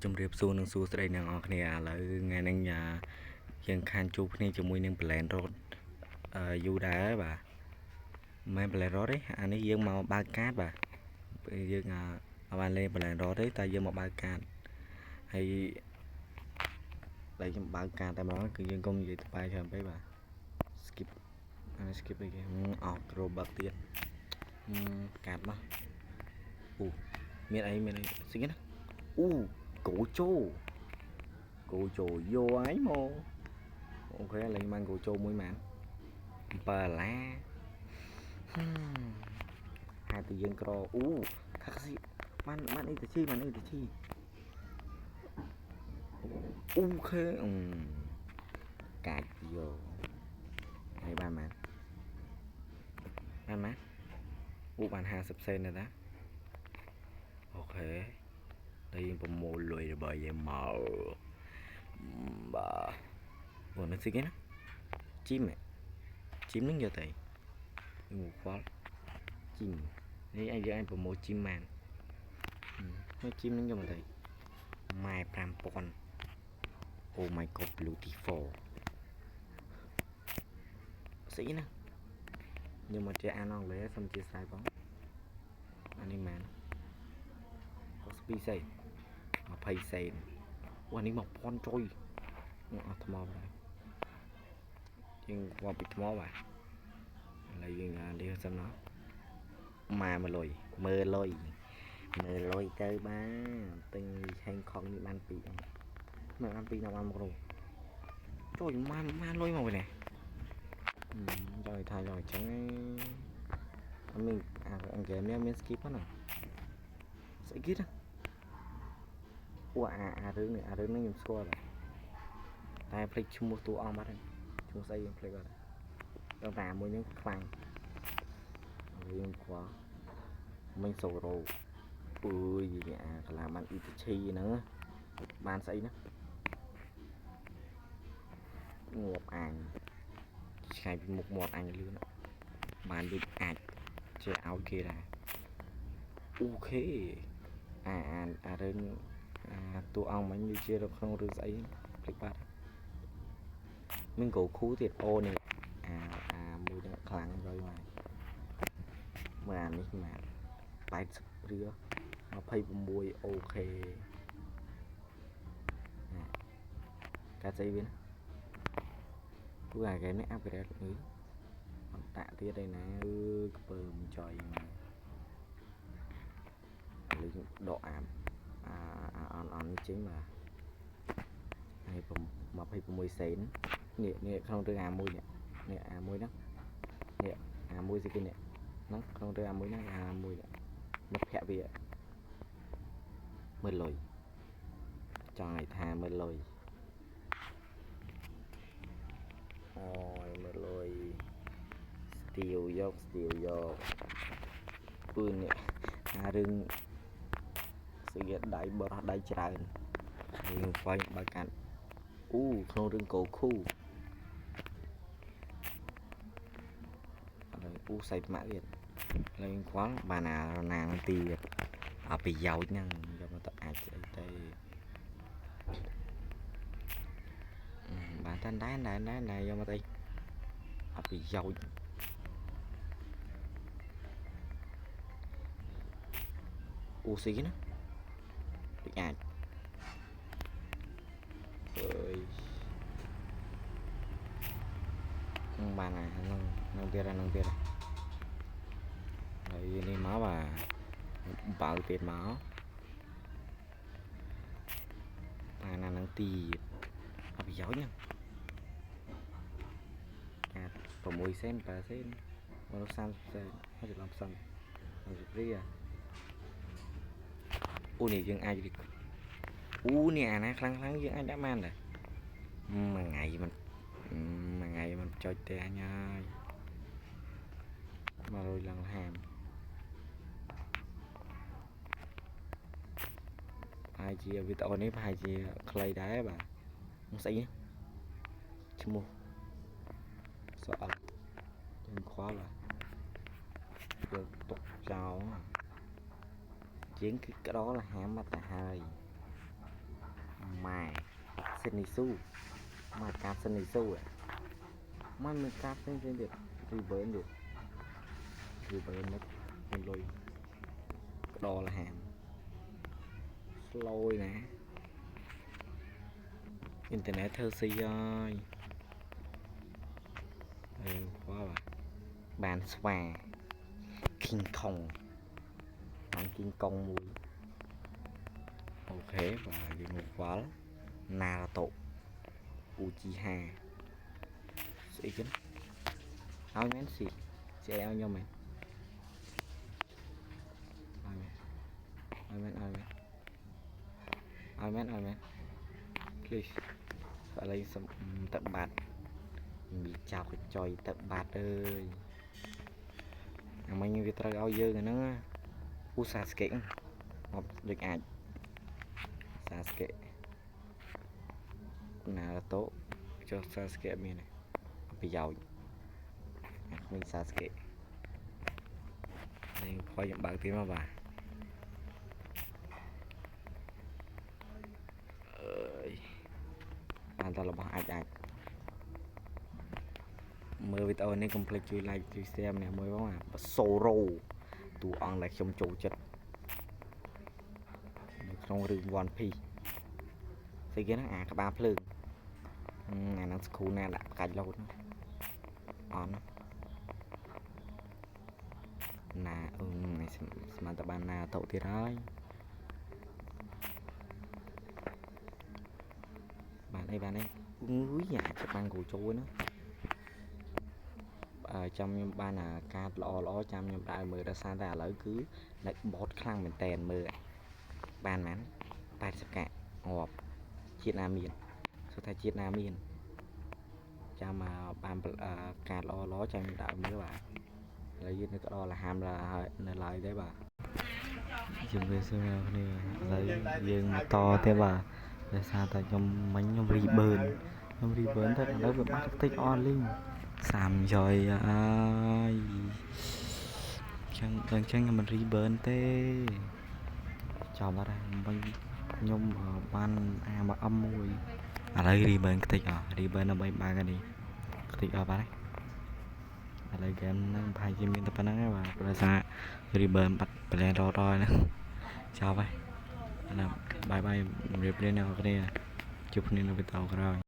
ជំរាបសួរនឹងសួស្តីអ្នកនរគ្នាឥឡូវថ្ងៃនេះយើងខានជួបគ្នាជាមួយនឹង Plan Road យូរដែរបាទមិន Plan Road ទេអានេះយើងមកបើកកាតបាទយើងបានលេង Plan Road ទេតែយើងមកបើកកាតហើយតែខ្ញុំបើកកាតតែម្ដងគឺយើងកុំនិយាយទៅបែរច្រើនពេកបាទ skip skip អីគេអស់គ្រូបើកទៀតកាតមកអូមានអីស្អីណាអូគោជោយោអីមកអូខេលេងបានគោជោមួយម៉ាន7ឡាហើយទៅយើងក្រអូថាស៊ីបានអីទៅជីអូខេកាច់យោហើយបានម៉ានអូបាន50សេនដែរណាអូខេតែយើងប្រមូលលុយរបស់យើងមកបាទអូនេះស្អីគេណាជីមនឹងយកទៅខ្ញុំខ្វល់ជីមនេះយើងប្រមូលជីមម៉ានហើយជីមនឹងយកមកទៅម៉ែ5000 Oh my god beautiful ស្អីណាខ្ញុំមកចេះអានអង់គ្លេសសុំជាស្ដាយបងអានេះម៉ាន62សេន20សេនអូនេះ1000ចុយអស់ថ្មបាទយើងវាប់ពីថ្មបាទឥឡូវយើងនេះសិនណាម៉ែ1លុយមើលលុយទៅបាទទិញឆេងខំនេះបាន2ហ្នឹងមកបាន2ណាបានមកគ្រូចុយបានលុយមកវិញនេះចង់ថាចង់អញ្ចឹងអត់មានអង្គែមាន skip ហ្នឹងស្អីគេណាអូអារឿងនេះខ្ញុំស្គាល់តែភ្លេចឈ្មោះតួអង្គបាត់ហើយឈ្មោះស្អីយើងភ្លេចបាត់ហើយតែមួយនេះខ្លាំងយើងខ្វល់មិញសូរ៉ូអើយអាកន្លងបានអ៊ីតឈីហ្នឹងបានស្អីណាងាប់អាញឆ្ងាយពីមុខមាត់អញលឿនបានដូចអាចជាឲ្យគេដែរអូខេអារឿងតួអង្គមិញវាជានៅក្នុងរឿងស្អីភ្លេចបាត់មានគោខូទៀតអូនេះមួយនឹងខ្លាំងrồi màនេះមក80រៀល26អូខេកាត់ស្អីវាព្រោះអាគេនេះអាប់ក្រេតនេះអត់តាក់ទៀតឯណាក្ពើមចុយមកលេងដកអនចេញបាទហើយ26សេននេះក្នុងរឿងអាមួយនេះអាមួយហ្នឹងនេះអាមួយស្គីនេះហ្នឹងក្នុងរឿងអាមួយហ្នឹងអាមួយមិត្តភ័ក្ដិវាមើលលុយចង់ឲ្យថាមើលលុយអូយមើលលុយស្ទៀវយកពឿននេះអារឿងស្អីដៃបរោះដៃច្រើនយើងខ្វាយបើកាត់អូក្នុងរឿងកោខូអូសៃថ្មទៀតលេងខ្វល់បានអារណាងទៀតប្រយោជន៍ហ្នឹងយកមកទៅអាចស្អីទៅបានតែណែយកមកទៅប្រយោជន៍អូស៊ីណាដូចអាចអើយបានហ្នឹងទៀតហើយនេះមកបាទបើទៀតមកបានអានឹងទៀតប្រយោជន៍ហ្នឹង6សេន8សេនមក30សេនហើយឡំសិន30រៀលអូនេះយើងអាចអូនេះអាណាខ្លាំងយើងអាចដាក់បានដែរមួយថ្ងៃมันចុចទេអញហើយ100ឡើងហាមហើយជាវីដេអូនេះប្រហែលជាខ្លីដែរបាទស្អីឈ្មោះសអត់ខ្ញុំខ្វល់យកទុកចោលជាងគឺក្តោលហាមមកទៅហើយ ម៉ែសិននីស៊ូមកកាប់សិននីស៊ូមិនមានកាប់ទេទៀតរីវើនទៀតរីវើនមកមានលុយក្តោលហាមស្លយណាអ៊ីនធឺណិតធ្វើស៊ីហើយខ្វល់បានស្វា King Kong បាន King Kong មួយអូខេបាទយើងមកខ្វល់ Naruto Uchiha ស្អីគេឲ្យមែនស៊ីឲ្យខ្ញុំមែនឲ្យមែន please ឥឡូវសុំទឹកបាត់មានចោលកញ្ចុយទឹកបាត់អើយអាមិញវាត្រូវឲ្យយើងអាហ្នឹងឧស្សាហ៍ស្កេមកដូចអាចសាស្កេណារ៉ូតូចុះសាស្កេមានប្រយោជន៍មានសាស្កេនេះខ້ອຍខ្ញុំបើកទៀតមកបាទអើយបានតរបស់អាចមើលវីដេអូនេះកុំភ្លេចជួយ like ជួយ share ម្នាក់មួយផងសូរ៉ូតួអង្គដែលខ្ញុំចូលចិត្តនៅក្នុងរឿង One Piece ស្អីគេហ្នឹងក្បាលភ្លើងអាហ្នឹងស្គ្រូណាដាក់កាច់លោតអត់ណាស្មានតបានណាតោទៀតហើយបានអីអុយអាចបានគូចូលណាចាំខ្ញុំបានអាកាតល្អចាំខ្ញុំដើរមើលដល់សារតែឥឡូវគឺលេចបតខ្លាំងមែនតែនមើលបានមែន80កាក់ងាប់ជាតិណាមានសុទ្ធតែជាតិណាមានចាំបានកាតល្អចាំខ្ញុំដើរមើលបាទឥឡូវយើងនៅក្តោលហាមនៅឡើយទេបាទជំរាបសួរអ្នកគ្នាឥឡូវយើងបន្តទៀតបាទដោយសារតែខ្ញុំរីបឺនទៅឥឡូវវាបាត់តិចអស់លីង30យ៉យអើយចឹងខ្ញុំមិនរីបឺនទេចាំបាត់ហើយមិញខ្ញុំបានអាមកអឹមមួយឥឡូវរីបឺនតិចរីបឺនដើម្បីបើកនេះតិចអស់បាទឥឡូវហ្គេមហ្នឹងប្រហែលជាមានតែប៉ុណ្្នឹងហើយបាទដោយសាររីបឺនបាត់ប្រឡែងរត់ហើយណាចប់ហើយណាបាយជម្រាបលាអ្នកនរគ្នាជួបគ្នានៅវីដេអូក្រោយ